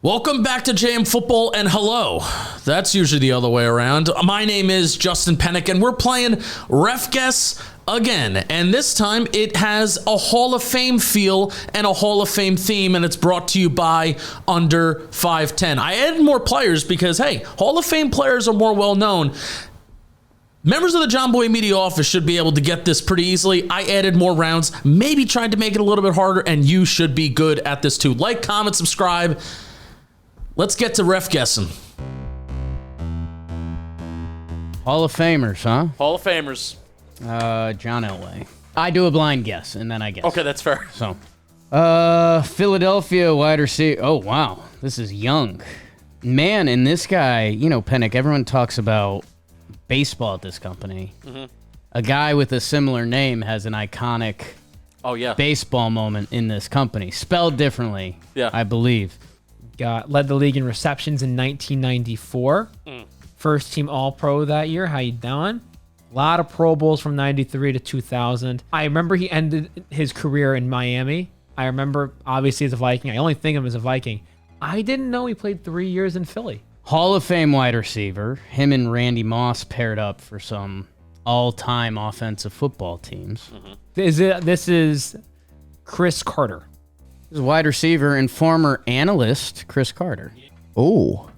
Welcome back to JM Football, and hello. That's usually the other way around. My name is Justin Penik, and we're playing Refguess again. And this time it has a Hall of Fame feel and a Hall of Fame theme, and it's brought to you by Under 5'10". I added more players because, hey, Hall of Fame players are more well-known. Members of the John Boy Media office should be able to get this pretty easily. I added more rounds, maybe tried to make it a little bit harder, and you should be good at this too. Like, comment, subscribe. Let's get to ref guessing. Hall of Famers, huh? Hall of Famers. John Elway. I do a blind guess, and then I guess. Okay, that's fair. So, Philadelphia wide receiver. Oh, wow. This is young. Man, and this guy, you know, Penik, everyone talks about baseball at this company. Mm-hmm. A guy with a similar name has an iconic baseball moment in this company. Spelled differently, I believe. Led the league in receptions in 1994. First team All-Pro that year. How you doing? A lot of Pro Bowls from 93 to 2000. I remember he ended his career in Miami. I remember, obviously, as a Viking. I only think of him as a Viking. I didn't know he played 3 years in Philly. Hall of Fame wide receiver. Him and Randy Moss paired up for some all-time offensive football teams. Mm-hmm. This is Chris Carter. This is wide receiver and former analyst Chris Carter. Oh,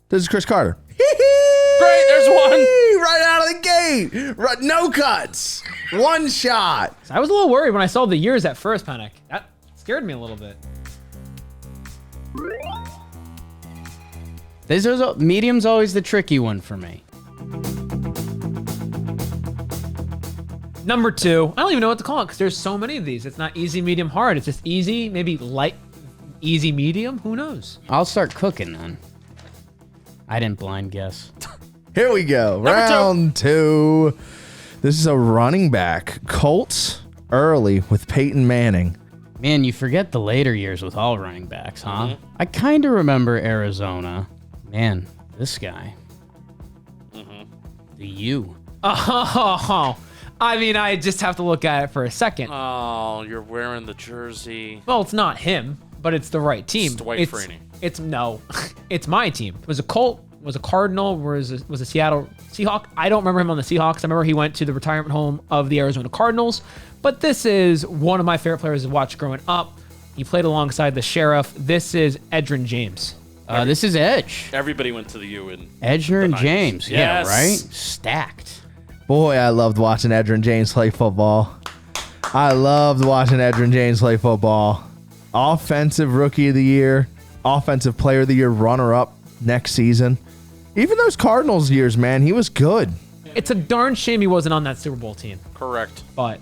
this is Chris Carter. Great, there's one. Right out of the gate. Right, no cuts. One shot. I was a little worried when I saw the years at first, Penik. That scared me a little bit. Medium's always the tricky one for me. Number 2. I don't even know what to call it because there's so many of these. It's not easy, medium, hard. It's just easy, maybe light, easy, medium. Who knows? I'll start cooking then. I didn't blind guess. Here we go. Round 2. This is a running back. Colts early with Peyton Manning. Man, you forget the later years with all running backs, huh? Mm-hmm. I kind of remember Arizona. Man, this guy. Mm-hmm. The U. Oh, I mean, I just have to look at it for a second. Oh, you're wearing the jersey. Well, it's not him, but it's the right team. It's Dwight Freeney. It's my team. It was a Colt, was a Cardinal, was a Seattle Seahawk. I don't remember him on the Seahawks. I remember he went to the retirement home of the Arizona Cardinals. But this is one of my favorite players to watch growing up. He played alongside the Sheriff. This is Edgerrin James. This is Edge. Everybody went to the U in Edgerrin and 90s. James. Yes. Yeah, right? Stacked. Boy, I loved watching Edgerrin James play football. Offensive Rookie of the Year, Offensive Player of the Year, runner-up next season. Even those Cardinals years, man, he was good. It's a darn shame he wasn't on that Super Bowl team. Correct. But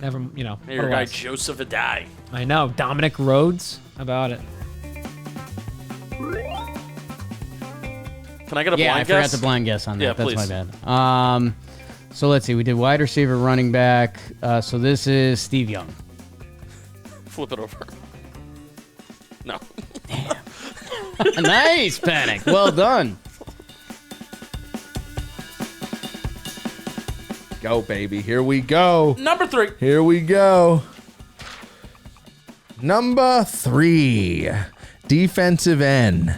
never, Hey, your guy Joseph Adai. I know. Dominic Rhodes. How about it? Can I get a blind guess? Yeah, I forgot the blind guess on that. Yeah, That's please. my bad. So let's see. We did wide receiver, running back. So this is Steve Young. Flip it over. No. Nice, Penik. Well done. Go, baby. Here we go. Number 3. Here we go. Number 3. Defensive end.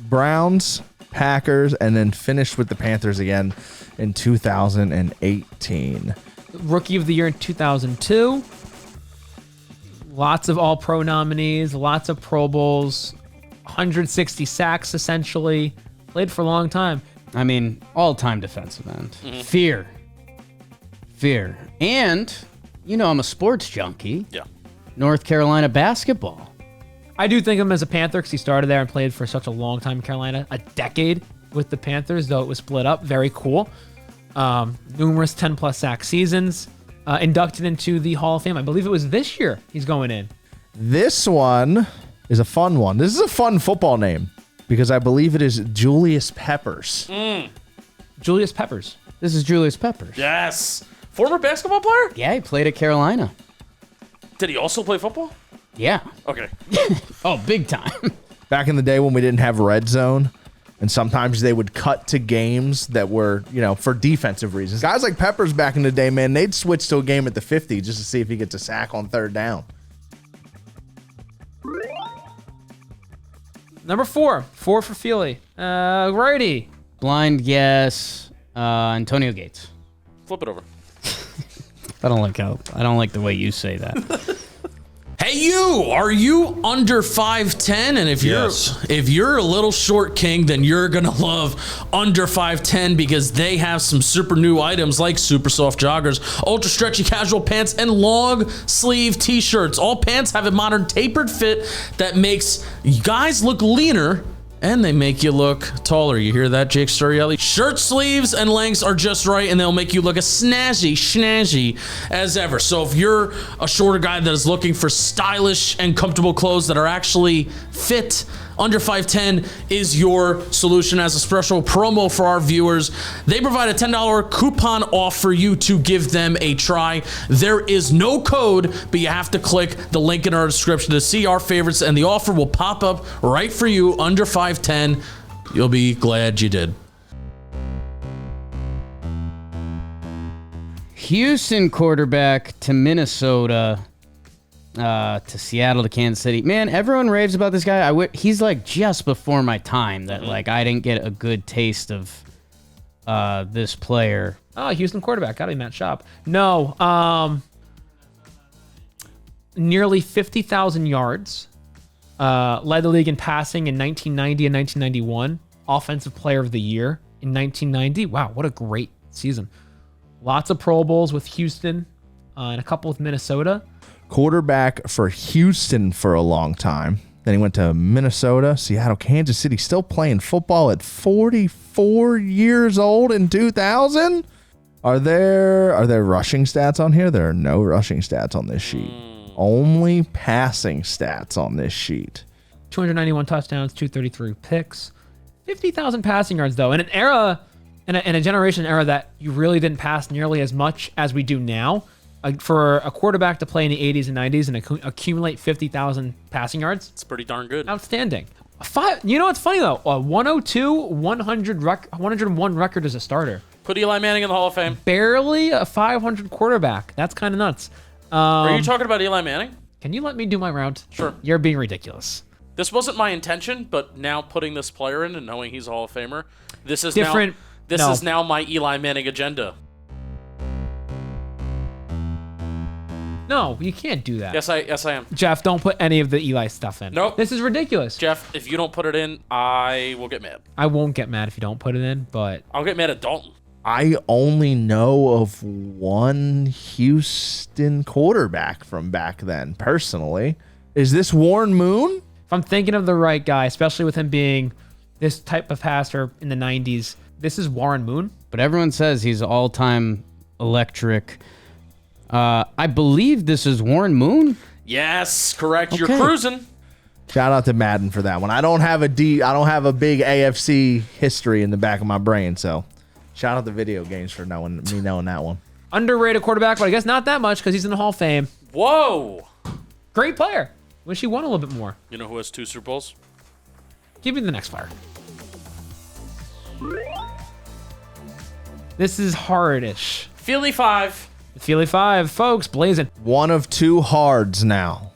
Browns, Packers, and then finished with the Panthers again in 2018. Rookie of the Year in 2002. Lots of All-Pro nominees, lots of Pro Bowls, 160 sacks essentially. Played for a long time. I mean, all-time defensive end. Mm-hmm. Fear. And, you know, I'm a sports junkie. Yeah. North Carolina basketball. I do think of him as a Panther because he started there and played for such a long time in Carolina. A decade with the Panthers, though it was split up. Very cool. Numerous 10-plus sack seasons. Inducted into the Hall of Fame. I believe it was this year he's going in. This one is a fun one. This is a fun football name because I believe it is Julius Peppers. Julius Peppers. This is Julius Peppers. Yes. Former basketball player? Yeah, he played at Carolina. Did he also play football? Yeah. Okay. Oh, big time. Back in the day when we didn't have red zone, and sometimes they would cut to games that were, for defensive reasons. Guys like Peppers back in the day, man, they'd switch to a game at the 50 just to see if he gets a sack on third down. Number 4. 4 for Feely. Righty. Blind guess. Antonio Gates. Flip it over. I don't like the way you say that. Hey, you! Are you under 5'10"? And if you're a little short king, then you're gonna love under 5'10" because they have some super new items like super soft joggers, ultra stretchy casual pants, and long sleeve t-shirts. All pants have a modern tapered fit that makes guys look leaner, and they make you look taller. You hear that, Jake Sturrielli? Shirt sleeves and lengths are just right, and they'll make you look as snazzy as ever. So if you're a shorter guy that is looking for stylish and comfortable clothes that are actually fit, under 5'10" is your solution. As a special promo for our viewers, they provide a $10 coupon off for you to give them a try. There is no code, but you have to click the link in our description to see our favorites, and the offer will pop up right for you under 5'10". You'll be glad you did. Houston quarterback to Minnesota. To Seattle, to Kansas City. Man, everyone raves about this guy. He's like just before my time that like I didn't get a good taste of this player. Oh, Houston quarterback. Gotta be Matt Schaub. No. Nearly 50,000 yards. Led the league in passing in 1990 and 1991. Offensive player of the year in 1990. Wow, what a great season. Lots of Pro Bowls with Houston and a couple with Minnesota. Quarterback for Houston for a long time. Then he went to Minnesota, Seattle, Kansas City, still playing football at 44 years old in 2000. Are there rushing stats on here? There are no rushing stats on this sheet. Only passing stats on this sheet. 291 touchdowns, 233 picks, 50,000 passing yards though. In an era, in a generation era that you really didn't pass nearly as much as we do now. For a quarterback to play in the 80s and 90s and accumulate 50,000 passing yards, It's pretty darn good. outstanding. You know what's funny though? A 102, 101 record as a starter. Put Eli Manning in the Hall of Fame. Barely a 500 quarterback. That's kind of nuts. Are you talking about Eli Manning? Can you let me do my round? Sure. You're being ridiculous. This wasn't my intention, but now putting this player in and knowing he's a Hall of Famer, this is Different. This is now my Eli Manning agenda. No, you can't do that. Yes, I am. Jeff, don't put any of the Eli stuff in. Nope. This is ridiculous. Jeff, if you don't put it in, I will get mad. I won't get mad if you don't put it in, but I'll get mad at Dalton. I only know of one Houston quarterback from back then, personally. Is this Warren Moon? if I'm thinking of the right guy, especially with him being this type of passer in the 90s, this is Warren Moon. But everyone says he's all-time electric. I believe this is Warren Moon. Yes, correct. You're Okay. cruising. Shout out to Madden for that one. I don't have a big AFC history in the back of my brain, so shout out to video games for knowing that one. Underrated quarterback, but I guess not that much because he's in the Hall of Fame. Whoa. Great player. Wish he won a little bit more. You know who has 2 Super Bowls? Give me the next player. This is hardish. Feely 5. Feely 5, folks, blazing. One of 2 hards now.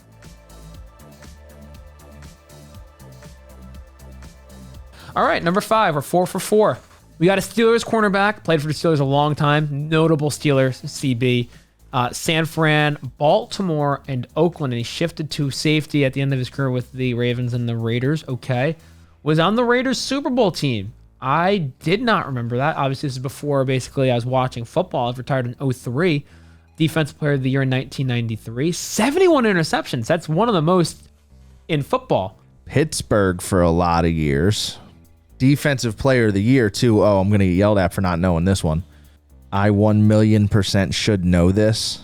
All right, number 5, we're 4 for 4. We got a Steelers cornerback, played for the Steelers a long time, notable Steelers, CB. San Fran, Baltimore, and Oakland, and he shifted to safety at the end of his career with the Ravens and the Raiders. Okay. Was on the Raiders Super Bowl team. I did not remember that. Obviously, this is before basically I was watching football. I was retired in 2003. Defensive Player of the Year in 1993. 71 interceptions. That's one of the most in football. Pittsburgh for a lot of years. Defensive Player of the Year, too. Oh, I'm going to get yelled at for not knowing this one. I 1,000,000% should know this.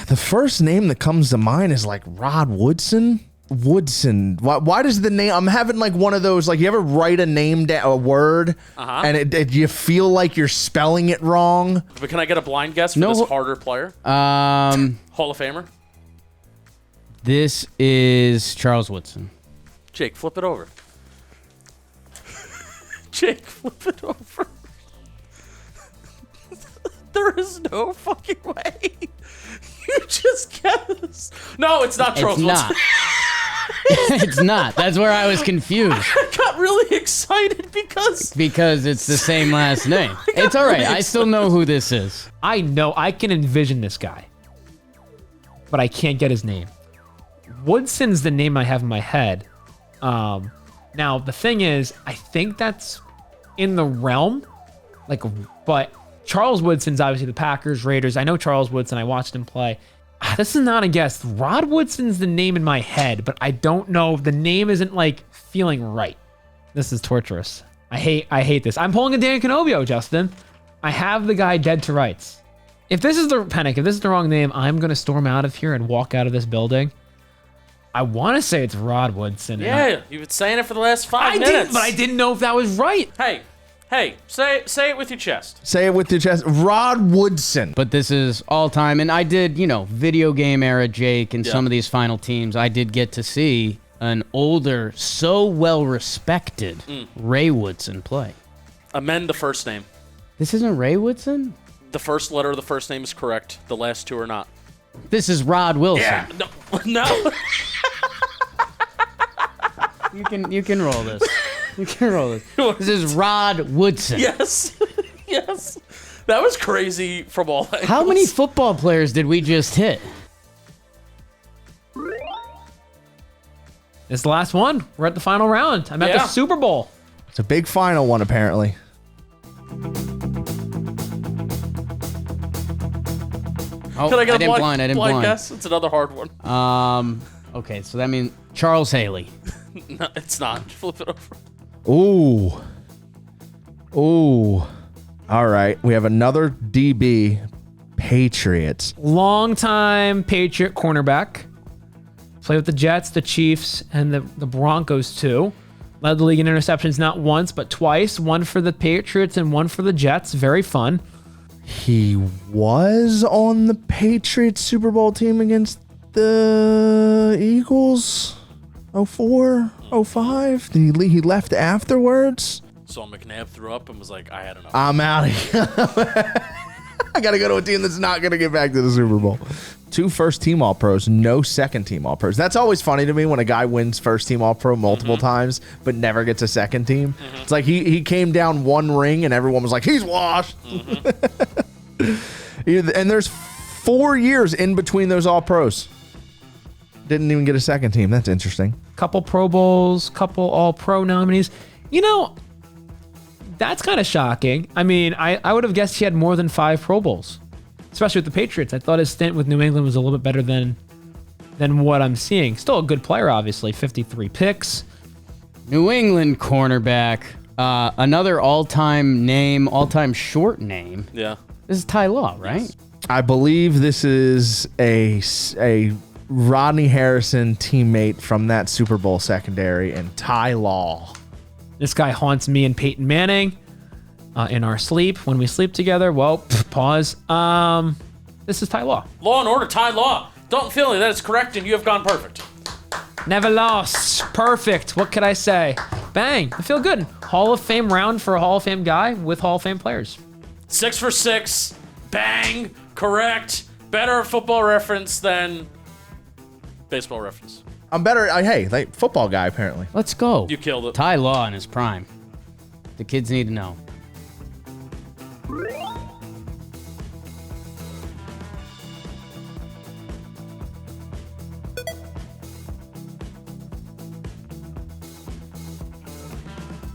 The first name that comes to mind is like Rod Woodson. Why does the name? I'm having like one of those, like you ever write a name down, a word, and you feel like you're spelling it wrong. But can I get a blind guess for No. this harder player? Hall of Famer? This is Charles Woodson. Jake, flip it over. Jake, flip it over. There is no fucking way. You just guessed. No, it's not Charles It's Woodson. not. It's not. That's where I was confused. I got really excited because It's the same last name. It's all right. I still know who this is. I know. I can envision this guy, but I can't get his name. Woodson's the name I have in my head. Now, the thing is, I think that's in the realm. But Charles Woodson's obviously the Packers, Raiders. I know Charles Woodson. I watched him play. This is not a guess. Rod Woodson's the name in my head, but I don't know. The name isn't feeling right. This is torturous. I hate this. I'm pulling a Dan Canobio, Justin. I have the guy dead to rights. If this is the wrong name, I'm gonna storm out of here and walk out of this building. I want to say it's Rod Woodson. Yeah, you've been saying it for the last 5 minutes. But I didn't know if that was right. Hey, say it with your chest. Say it with your chest. Rod Woodson. But this is all time. And I did, video game era Jake and some of these final teams. I did get to see an older, so well respected Ray Woodson play. Amend the first name. This isn't Ray Woodson? The first letter of the first name is correct. The last two are not. This is Rod Wilson. Yeah. No. You can roll this. You can roll this. This is Rod Woodson. Yes. Yes. That was crazy from all angles. How many football players did we just hit? It's the last one. We're at the final round. I'm at the Super Bowl. It's a big final one, apparently. Oh, Can I get I didn't blind. guess? It's another hard one. Okay, so that means Charles Haley. No, it's not. Flip it over. Ooh. All right. We have another DB. Patriots. Longtime Patriot cornerback. Played with the Jets, the Chiefs, and the Broncos too. Led the league in interceptions not once, but twice. One for the Patriots and one for the Jets. Very fun. He was on the Patriots Super Bowl team against the Eagles. 04, 05. He left afterwards. So McNabb threw up and was like, I had enough. I'm out of here. I got to go to a team that's not going to get back to the Super Bowl. 2 first-team All-Pros, no second-team All-Pros. That's always funny to me when a guy wins first-team All-Pro multiple times but never gets a second team. It's like he came down one ring and everyone was like, he's washed. And there's 4 years in between those All-Pros. Didn't even get a second team. That's interesting. Couple Pro Bowls, couple All-Pro nominees. That's kind of shocking. I mean, I would have guessed he had more than 5 Pro Bowls, especially with the Patriots. I thought his stint with New England was a little bit better than what I'm seeing. Still a good player, obviously. 53 picks. New England cornerback. Another all-time short name. Yeah. This is Ty Law, right? I believe this is a Rodney Harrison teammate from that Super Bowl secondary, and Ty Law. This guy haunts me and Peyton Manning in our sleep when we sleep together. Well, pause. This is Ty Law. Law and Order, Ty Law. Dalton feeling that is correct, and you have gone perfect. Never lost. Perfect. What could I say? Bang. I feel good. Hall of Fame round for a Hall of Fame guy with Hall of Fame players. 6 for 6. Bang. Correct. Better football reference than baseball reference. I'm better. Football guy, apparently. Let's go. You killed it. Ty Law in his prime. The kids need to know.